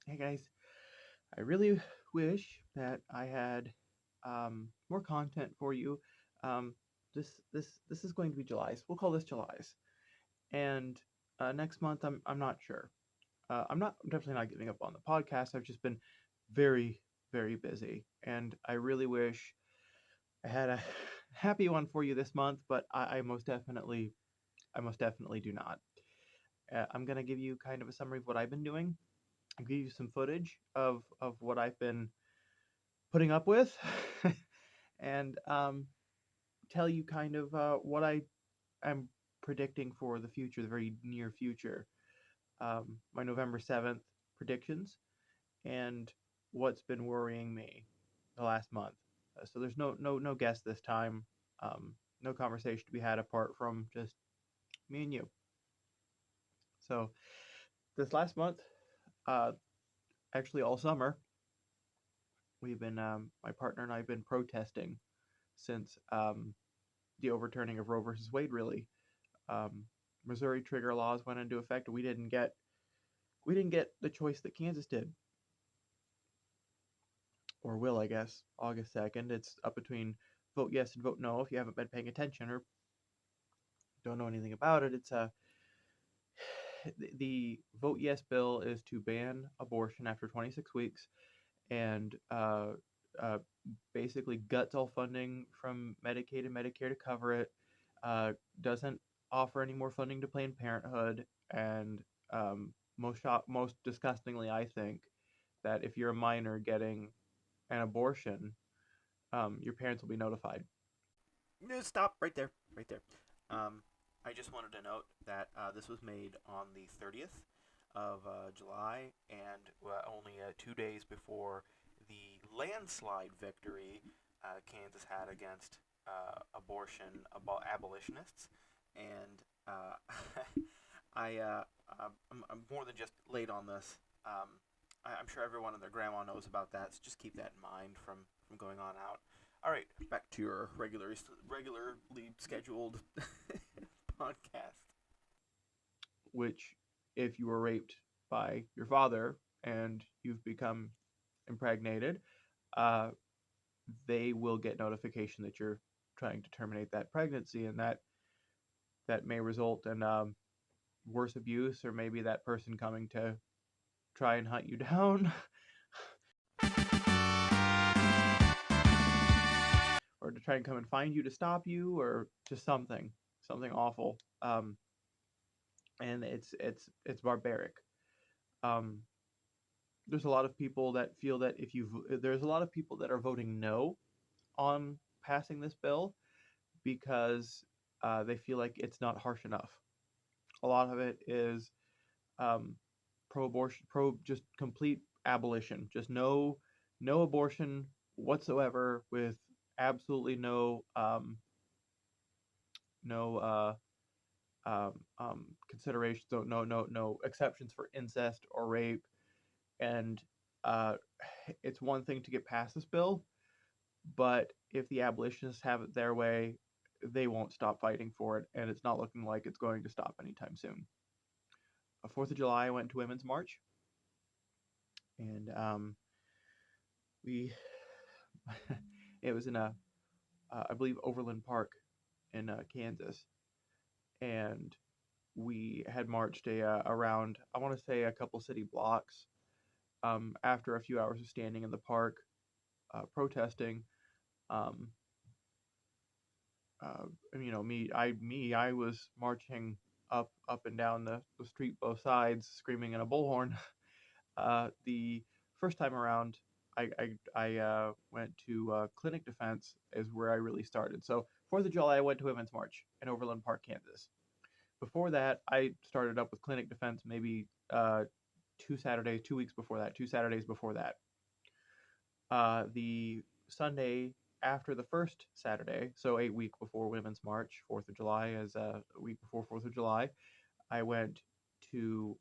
Hey guys, I really wish that I had more content for you. Um, this is going to be July's. We'll call this July's, and next month I'm not sure. I'm definitely not giving up on the podcast. I've just been very very busy, and I really wish I had a happy one for you this month, but I most definitely do not. I'm gonna give you kind of a summary of what I've been doing. I'll give you some footage of what I've been putting up with, and tell you kind of what I am predicting for the future, the very near future. My November 7th predictions and what's been worrying me the last month. So there's no guest this time. No conversation to be had apart from just me and you. So this last month, uh, actually all summer, we've been my partner and I've been protesting since the overturning of Roe versus Wade. Really, um, Missouri trigger laws went into effect. We didn't get the choice that Kansas did, or will, I guess, August 2nd. It's up between vote yes and vote no. If you haven't been paying attention or don't know anything about it, it's a the vote yes bill is to ban abortion after 26 weeks and uh, basically guts all funding from Medicaid and Medicare to cover it. Doesn't offer any more funding to Planned Parenthood, and most disgustingly, I think that if you're a minor getting an abortion, your parents will be notified. No, stop right there, right there. Um, I just wanted to note that this was made on the 30th of July, and only 2 days before the landslide victory Kansas had against abolitionists. And I'm more than just late on this. I'm sure everyone and their grandma knows about that, so just keep that in mind from going on out. All right, back to your regularly scheduled podcast. Which, if you were raped by your father and you've become impregnated, uh, they will get notification that you're trying to terminate that pregnancy, and that may result in worse abuse, or maybe that person coming to try and hunt you down, or to try and come and find you to stop you, or just something awful. And it's barbaric. Um, there's a lot of people that feel that if you there's a lot of people that are voting no on passing this bill because they feel like it's not harsh enough. A lot of it is um, pro-abortion, pro just complete abolition, just no abortion whatsoever, with absolutely no considerations, no exceptions for incest or rape. And uh, it's one thing to get past this bill, but if the abolitionists have it their way, they won't stop fighting for it, and it's not looking like it's going to stop anytime soon. 4th of July, I went to Women's March, and we it was in I believe Overland Park in Kansas, and we had marched around, I want to say, a couple city blocks. After a few hours of standing in the park protesting, um, uh, I was marching up and down the street both sides, screaming in a bullhorn. The first time around, I went to Clinic Defense is where I really started. So 4th of July, I went to Women's March in Overland Park, Kansas. Before that, I started up with Clinic Defense maybe 2 weeks before that, 2 Saturdays before that. The Sunday after the first Saturday, so a week before Women's March, 4th of July, as a week before 4th of July, I went to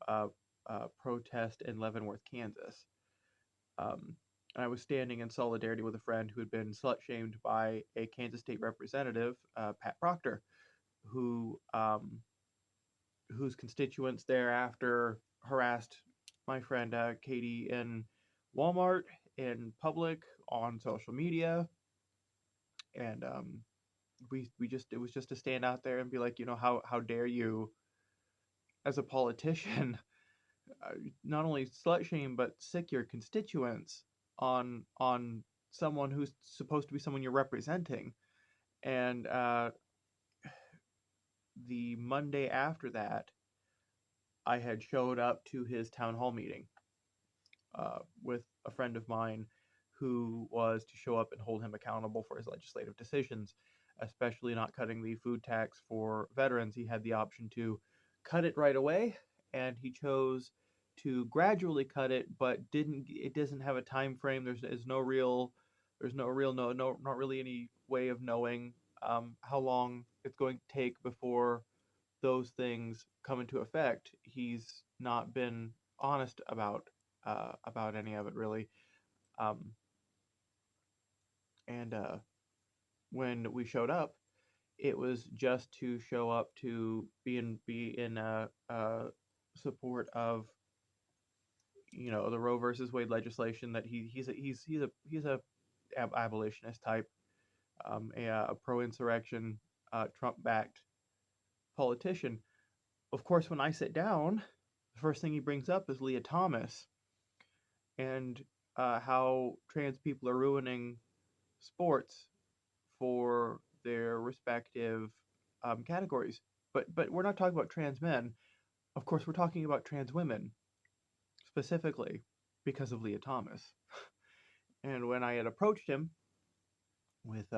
protest in Leavenworth, Kansas. Um, and I was standing in solidarity with a friend who had been slut shamed by a Kansas State representative, Pat Proctor, who whose constituents thereafter harassed my friend Katie in Walmart, in public, on social media, and we just it was just to stand out there and be like, how dare you, as a politician, not only slut shame but sick your constituents on someone who's supposed to be someone you're representing. And the Monday after that, I had showed up to his town hall meeting with a friend of mine who was to show up and hold him accountable for his legislative decisions, especially not cutting the food tax for veterans. He had the option to cut it right away, and he chose to gradually cut it, but didn't. It doesn't have a time frame. There's not really any way of knowing how long it's going to take before those things come into effect. He's not been honest about any of it really. Um, and when we showed up, it was just to show up to be in support of the Roe versus Wade legislation that he's a abolitionist type, a pro insurrection, Trump backed politician. Of course, when I sit down, the first thing he brings up is Leah Thomas and how trans people are ruining sports for their respective categories. But we're not talking about trans men. Of course, we're talking about trans women specifically because of Leah Thomas. And when I had approached him with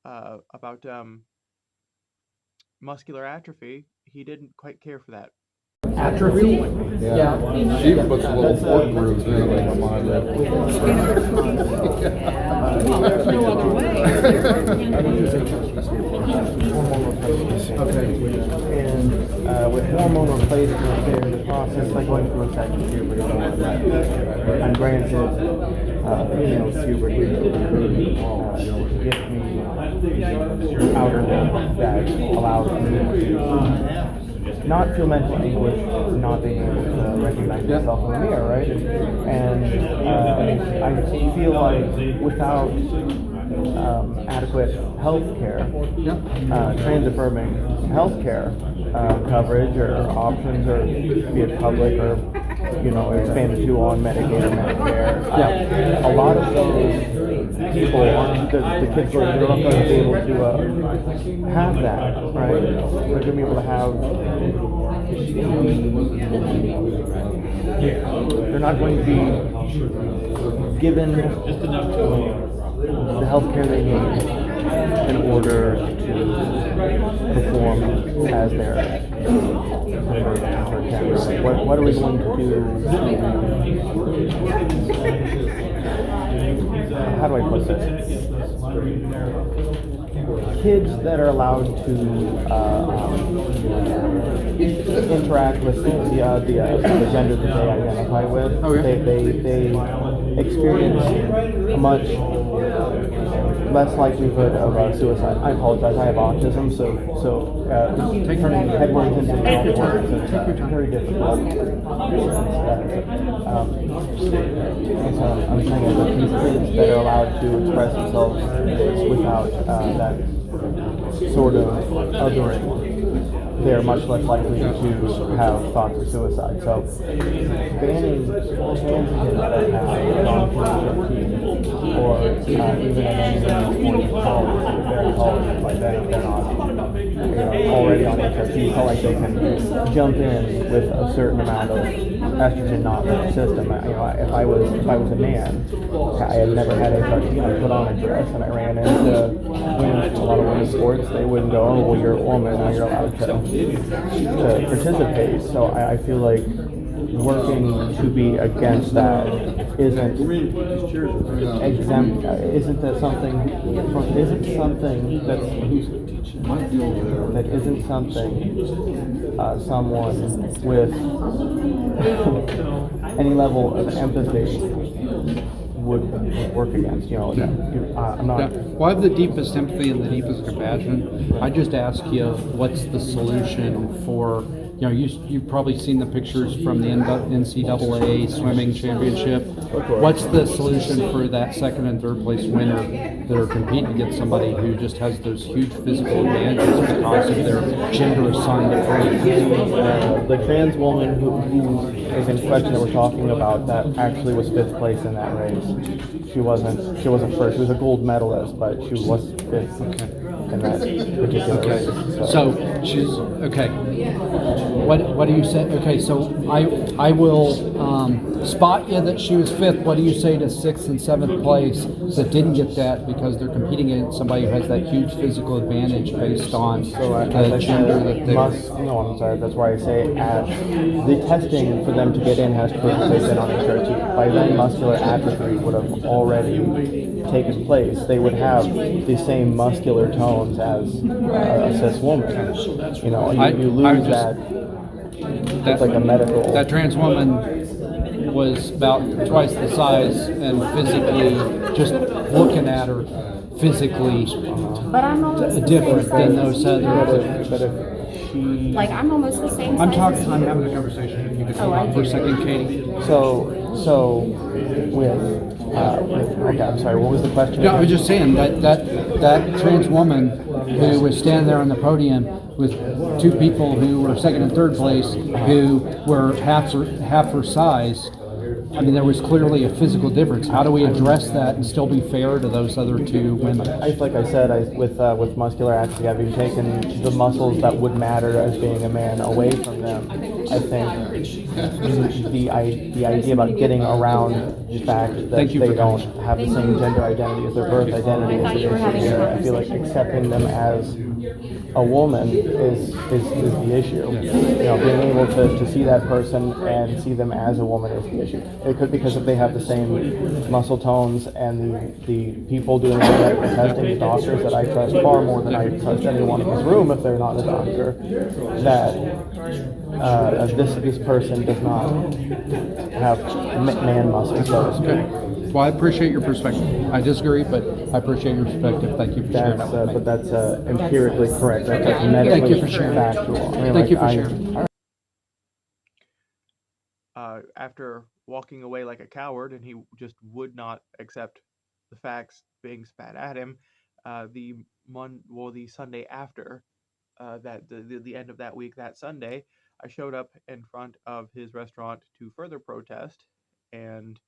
about muscular atrophy, he didn't quite care for that. Atrophy? Yeah. She puts a little fork grooves in like I'm on that. Well, there's no other way. Okay. And with hormone replacement, there's a process like going through a second puberty. And granted, female puberty gives me outer that allows me to not feel mental anguish, not being able to recognize myself in the mirror, right? And I feel like without adequate health care, trans-affirming health care coverage or options, or be it public or expanded to on Medicaid or Medicare, a lot of those people, the kids are not going to be able to have that, right? They're going to be able to have. They're not going to be given the health care they need in order to perform as their what are we going to do? How do I put this? Kids that are allowed to interact with the gender that they identify with, they experience a much less likelihood of suicide. I apologize, I have autism, so turning headwords into downwards is very difficult. I'm saying that these kids that are allowed to express themselves without that sort of othering, they're much less likely to have thoughts of suicide. So banning trans kids that have gone through 13 or even at any point in college, very college, like they're not already on HRT, so like they can jump in with a certain amount of estrogen not in the system. If I was a man, I had never had HRT and I put on a dress and I ran into a lot of women's sports, they wouldn't go, oh, well, you're a woman, now you're allowed to participate. So I feel like working to be against that isn't exempt, isn't something someone with any level of empathy would work against. I'm not. Well, I have the deepest empathy and the deepest compassion. I just ask you, what's the solution for you've probably seen the pictures from the NCAA swimming championship. What's the solution for that second and third place winner that are competing against somebody who just has those huge physical advantages because of their gender assigned abilities? The trans woman who is in question that we're talking about that actually was fifth place in that race. She wasn't first. She was a gold medalist, but she was fifth in that particular race. So she's okay. What do you say? Okay, so I will spot you that she was fifth. What do you say to sixth and seventh place that didn't get that because they're competing against somebody who has that huge physical advantage based on the gender that they No, I'm sorry. That's why I say the testing for them to get in has to prove that they've been on HRT. By then, muscular atrophy would have already taken place. They would have the same muscular tones as a cis woman. You know, you lose that. It's like a medical. That trans woman was about twice the size and physically, just looking at her, physically But I'm almost the different same than those others. But if she, Like I'm almost the same I'm size talking. as I'm you. having a conversation. If you could Oh, hold I on for a do. second, Katie. so okay, I'm sorry. What was the question? No, I was just saying that trans woman who was standing there on the podium with two people who were second and third place who were half her size. I mean, there was clearly a physical difference. How do we address that and still be fair to those other two women? Like I said, with muscular atrophy, I've been taking the muscles that would matter as being a man away from them. I think the idea about getting around the fact that they don't have the same gender identity as their birth identity is the issue here. I feel like accepting them as a woman is the issue. You know, being able to see that person and see them as a woman is the issue. It could, because if they have the same muscle tones and the people doing the medical testing, the doctors that I trust far more than I trust anyone in this room if they're not a doctor, that this person does not have man muscles, so to speak. Well, I appreciate your perspective. I disagree, but I appreciate your perspective. Thank you for sharing that with me. But that's empirically correct. That's Okay. medically Thank you for sharing. factual. I mean, Thank you for sharing. After walking away like a coward, and he just would not accept the facts being spat at him. The Sunday after the end of that week, that Sunday, I showed up in front of his restaurant to further protest, and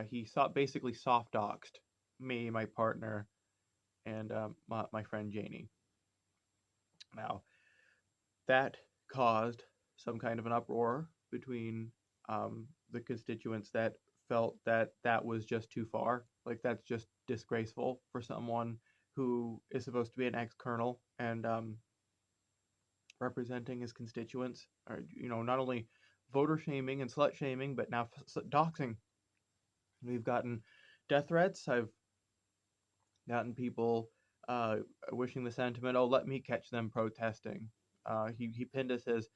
he basically soft doxed me, my partner, and my friend Janie. Now that caused some kind of an uproar between the constituents that felt that that was just too far. Like, that's just disgraceful for someone who is supposed to be an ex-colonel and representing his constituents, or not only voter shaming and slut shaming, but now doxing. We've gotten death threats. I've gotten people wishing the sentiment, "Oh, let me catch them protesting." He pinned us as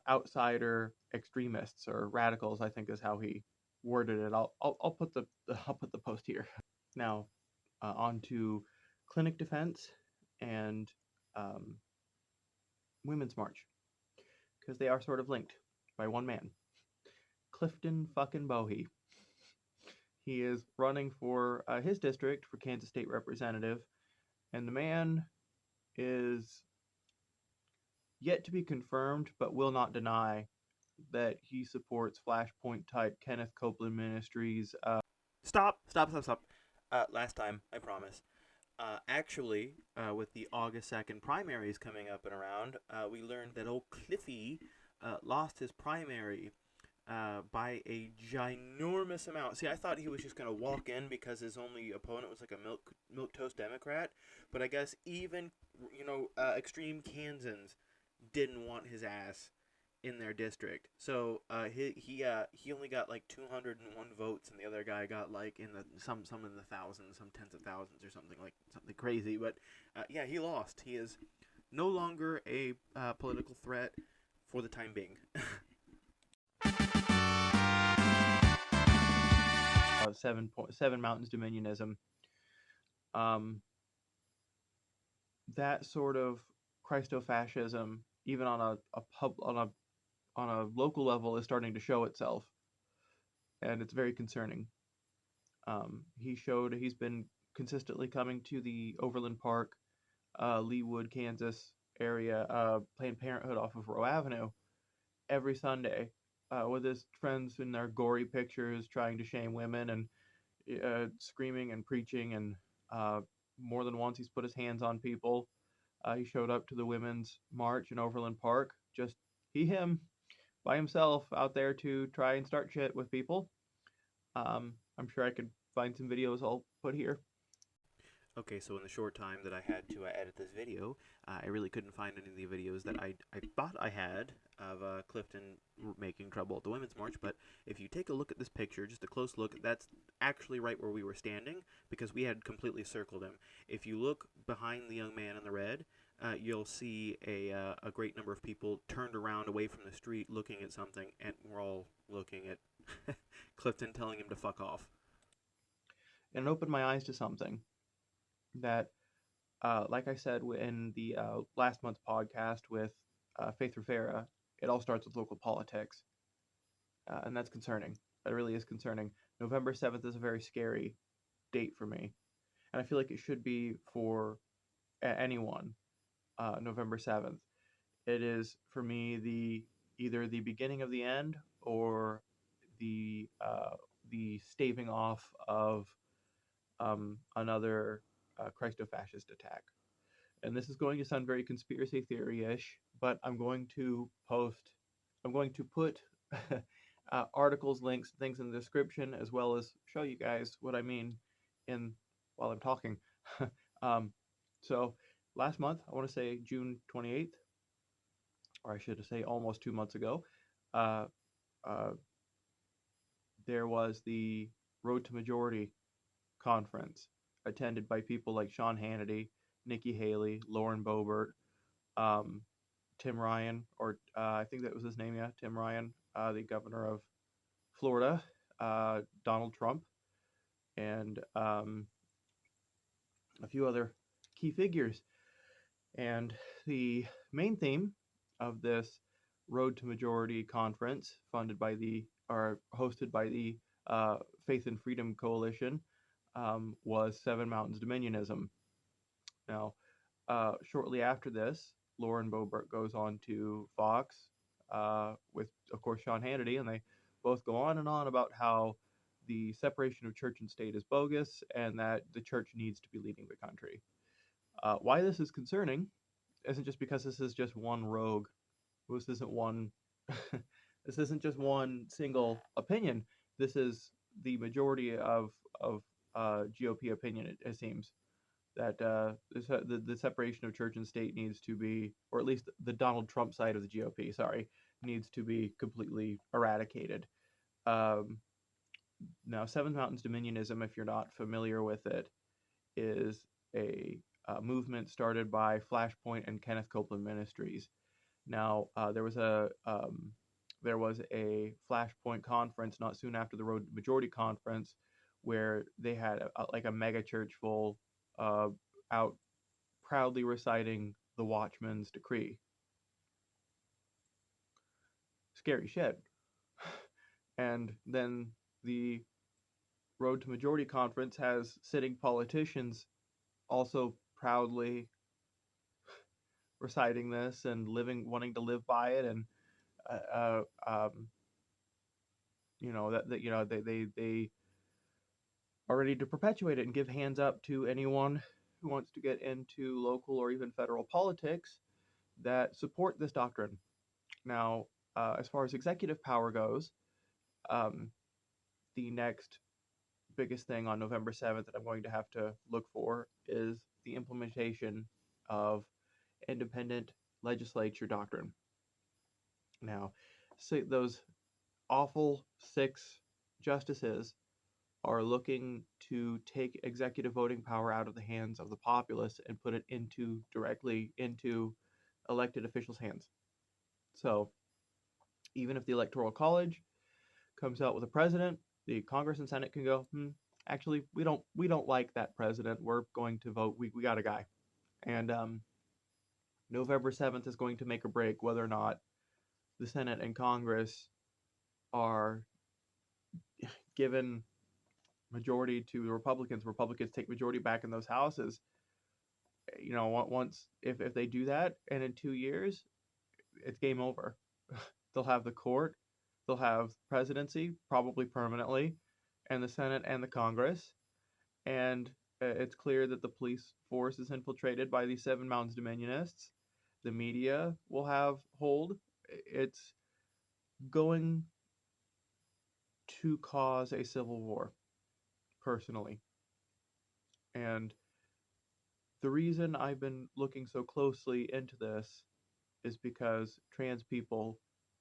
outsider extremists or radicals, I think is how he worded it. I'll put the I'll put the post here. Now, on to clinic defense and Women's March, because they are sort of linked by one man, Clifton fucking Bohe. He is running for his district for Kansas State Representative, and the man is yet to be confirmed, but will not deny that he supports Flashpoint type Kenneth Copeland Ministries. Stop. Last time, I promise. Actually, with the August 2nd primaries coming up and around, we learned that old Cliffy lost his primary by a ginormous amount. See, I thought he was just going to walk in because his only opponent was like a milquetoast Democrat, but I guess even, extreme Kansans didn't want his ass in their district. So he only got like 201 votes, and the other guy got like in the some in the thousands, some tens of thousands, or something crazy. But yeah, he lost. He is no longer a political threat for the time being. Seven Mountains Dominionism. That sort of Christofascism even on a pub on a local level is starting to show itself, and it's very concerning. He's been consistently coming to the Overland Park, Leawood, Kansas area, Planned Parenthood off of Roe Avenue every Sunday, with his friends in their gory pictures trying to shame women and screaming and preaching. And uh, more than once, he's put his hands on people. He showed up to the Women's March in Overland Park, just him, by himself out there to try and start shit with people. I'm sure I could find some videos I'll put here. Okay, so in the short time that I had to edit this video, I really couldn't find any of the videos that I thought I had of Clifton making trouble at the Women's March, but if you take a look at this picture, just a close look, that's actually right where we were standing, because we had completely circled him. If you look behind the young man in the red, you'll see a great number of people turned around away from the street looking at something, and we're all looking at Clifton telling him to fuck off. And it opened my eyes to something that, like I said in the last month's podcast with Faith Rivera, it all starts with local politics. And that's concerning. That really is concerning. November 7th is a very scary date for me. And I feel like it should be for anyone, November 7th. It is, for me, either the beginning of the end or the staving off of another Christo-fascist attack. And this is going to sound very conspiracy theory-ish, but I'm going to put articles, links, things in the description, as well as show you guys what I mean in while I'm talking. um, so last month, I want to say June 28th, or I should say almost 2 months ago, uh, uh, there was the Road to Majority conference attended by people like Sean Hannity, Nikki Haley, Lauren Boebert, um, Tim Ryan, or I think that was his name, yeah, Tim Ryan, the governor of Florida, Donald Trump, and a few other key figures. And the main theme of this Road to Majority conference, funded by or hosted by the Faith and Freedom Coalition, was Seven Mountains Dominionism. Now, shortly after this, Lauren Boebert goes on to Fox with, of course, Sean Hannity, and they both go on and on about how the separation of church and state is bogus and that the church needs to be leading the country. Why this is concerning isn't just because this is just one rogue. This isn't one. This isn't just one single opinion. This is the majority of GOP opinion. It seems that the separation of church and state needs to be, or at least the Donald Trump side of the GOP, sorry, needs to be completely eradicated. Um, Now, Seven Mountains Dominionism, if you're not familiar with it, is a movement started by Flashpoint and Kenneth Copeland Ministries. Now, there was a Flashpoint conference not soon after the Road Majority conference, where they had like a mega church full out proudly reciting the Watchman's Decree. Scary shit. And then the Road to Majority conference has sitting politicians also proudly reciting this and wanting to live by it, and uh, uh, um, they are ready to perpetuate it and give hands up to anyone who wants to get into local or even federal politics that support this doctrine. Now, as far as executive power goes, um, the next biggest thing on November 7th that I'm going to have to look for is the implementation of independent legislature doctrine. Now, say those awful 6 justices are looking to take executive voting power out of the hands of the populace and put it directly into elected officials' hands. So even if the Electoral College comes out with a president, the Congress and Senate can go, actually, we don't like that president. We're going to vote. We got a guy. And November 7th is going to make or break whether or not the Senate and Congress are given majority to the Republicans. Republicans take majority back in those houses. Once if they do that, and in 2 years, it's game over. They'll have the court, they'll have presidency, probably permanently, and the Senate and the Congress. And it's clear that the police force is infiltrated by these Seven Mountains Dominionists. The media will have hold. It's going to cause a civil war, personally. And the reason I've been looking so closely into this is because trans people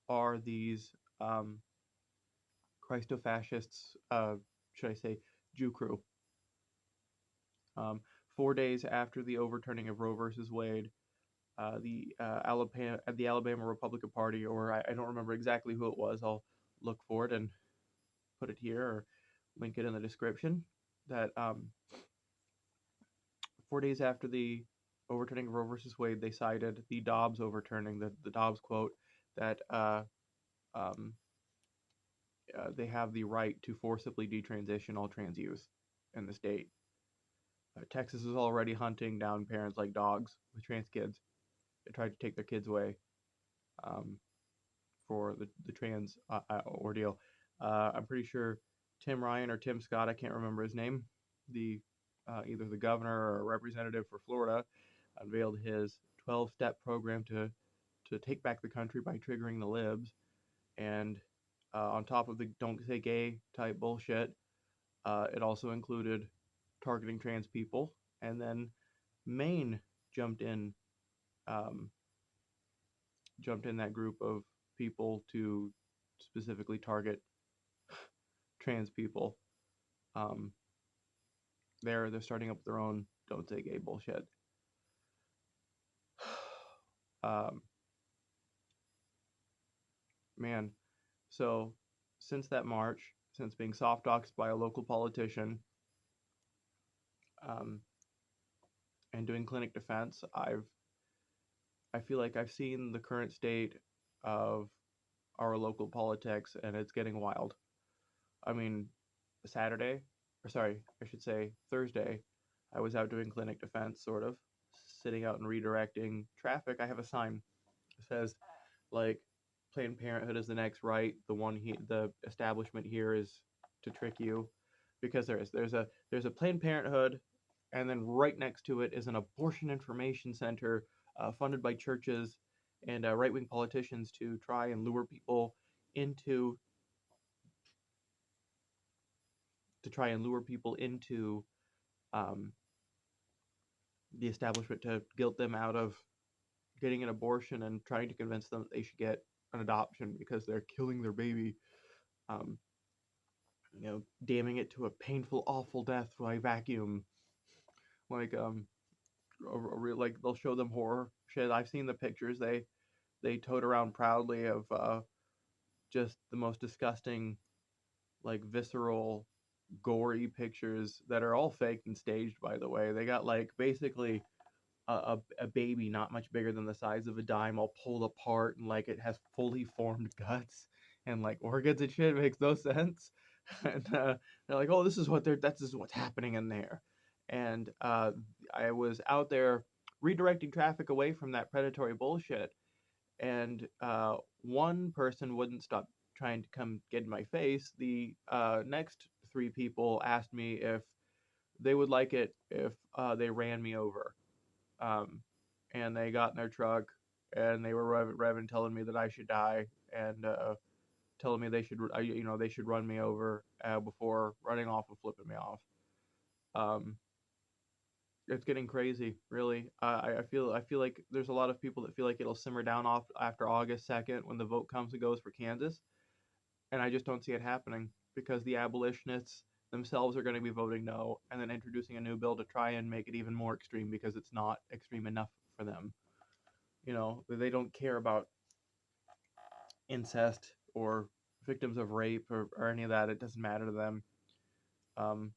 are these Christofascists, should I say, Jew crew. Um, 4 days after the overturning of Roe versus Wade, the Alabama Republican Party, or I don't remember exactly who it was. I'll look for it and put it here or link it in the description. That 4 days after the overturning of Roe versus Wade, they cited the Dobbs overturning, the Dobbs quote that um, they have the right to forcibly detransition all trans youth in the state. Texas is already hunting down parents like dogs with trans kids. They tried to take their kids away um, for the trans ordeal. I'm pretty sure Tim Ryan or Tim Scott, I can't remember his name, the either the governor or representative for Florida, unveiled his 12-step program to take back the country by triggering the libs. And on top of the don't say gay type bullshit, it also included targeting trans people. And then Maine jumped in um, that group of people to specifically target trans people. Um, they're starting up their own don't say gay bullshit. um, Man, so since that march, since being soft doxed by a local politician, um, and doing clinic defense, I feel like I've seen the current state of our local politics, and it's getting wild. I mean, Saturday, or sorry, I should say Thursday, I was out doing clinic defense, sort of, sitting out and redirecting traffic. I have a sign that says, like, Planned Parenthood is the next right. The establishment here is to trick you, because there's a Planned Parenthood, and then right next to it is an abortion information center funded by churches and right-wing politicians to try and lure people into um, the establishment, to guilt them out of getting an abortion and trying to convince them that they should get an adoption because they're killing their baby. Um, Damning it to a painful, awful death by vacuum. Like like they'll show them horror shit. I've seen the pictures they tote around proudly of just the most disgusting, like visceral, gory pictures that are all faked and staged. By the way, they got like basically a baby not much bigger than the size of a dime all pulled apart, and like it has fully formed guts and like organs and shit. It makes no sense. And they're like, oh, this is what's happening in there. And I was out there redirecting traffic away from that predatory bullshit, and one person wouldn't stop trying to come get in my face. The next three people asked me if they would like it if they ran me over. And they got in their truck and they were revving, telling me that I should die, and telling me they should run me over before running off and flipping me off. Um, it's getting crazy, really. I feel like there's a lot of people that feel like it'll simmer down off after August 2nd when the vote comes and goes for Kansas, and I just don't see it happening because the abolitionists themselves are going to be voting no, and then introducing a new bill to try and make it even more extreme because it's not extreme enough for them. They don't care about incest or victims of rape or any of that. It doesn't matter to them. Um,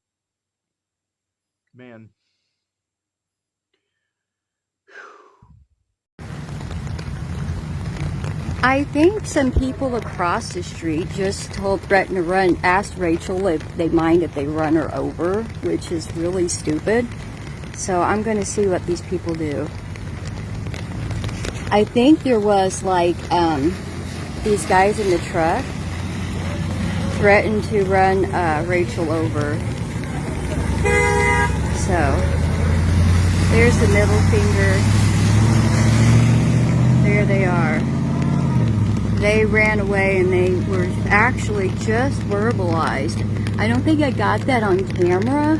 Man, I think some people across the street just threatened to run, asked Rachel if they mind if they run her over, which is really stupid. So I'm going to see what these people do. I think there was like these guys in the truck threatened to run Rachel over. So there's the middle finger. There they are. They ran away and they were actually just verbalized. I don't think I got that on camera,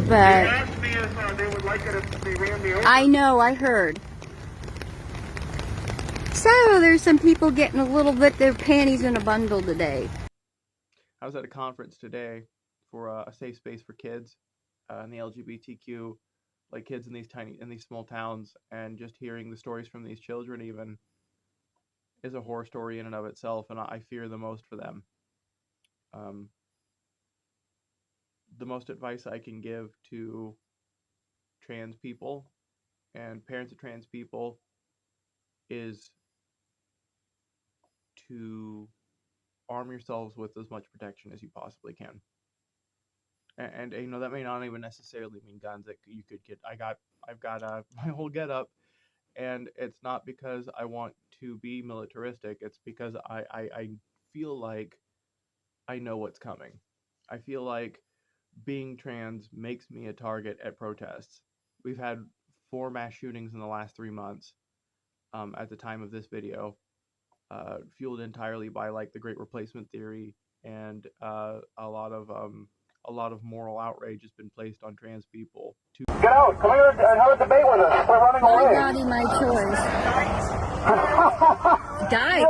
but They asked me if they would like it if they ran me over. I know, I heard. So there's some people getting a little bit their panties in a bundle today. I was at a conference today for a safe space for kids and the LGBTQ, like kids in these small towns, and just hearing the stories from these children even is a horror story in and of itself, and I fear the most for them. Um, the most advice I can give to trans people and parents of trans people is to arm yourselves with as much protection as you possibly can. And you know that may not even necessarily mean guns. That you could get. I've got my whole get up, and it's not because I want to be militaristic. It's because I feel like I know what's coming. I feel like being trans makes me a target at protests. We've had 4 mass shootings in the last 3 months. At the time of this video, fueled entirely by like the Great Replacement theory, and a lot of moral outrage has been placed on trans people. Get out! Come here and have a debate with us. We're running My away. body, my choice. Guys.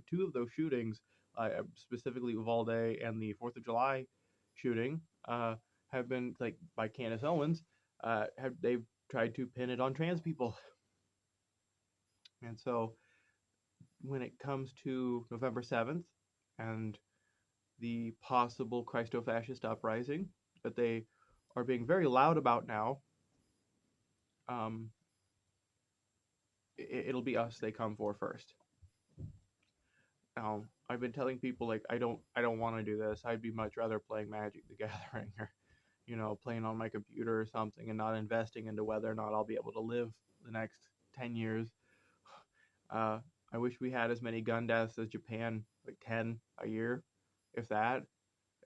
Two of those shootings, specifically Uvalde and the 4th of July shooting, have been like by Candace Owens. They've tried to pin it on trans people, and so when it comes to November 7th and the possible Christo-fascist uprising that they are being very loud about now, um, it'll be us they come for first. Now, I've been telling people like I don't want to do this. I'd be much rather playing Magic the Gathering or playing on my computer or something and not investing into whether or not I'll be able to live the next 10 years. I wish we had as many gun deaths as Japan, like 10 a year, if that,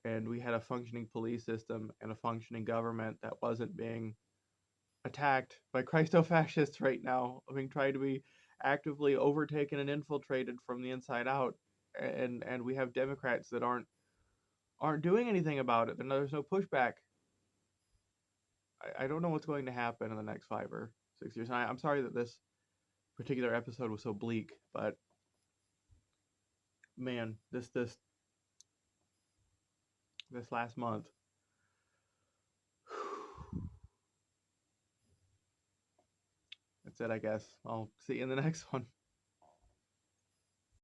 and we had a functioning police system and a functioning government that wasn't being attacked by Christo-fascists right now, being tried to be actively overtaken and infiltrated from the inside out, and we have Democrats that aren't doing anything about it. There's no pushback. I don't know what's going to happen in the next 5 or 6 years. And I'm sorry that this particular episode was so bleak, but man, this last month. That's it, I guess. I'll see you in the next one.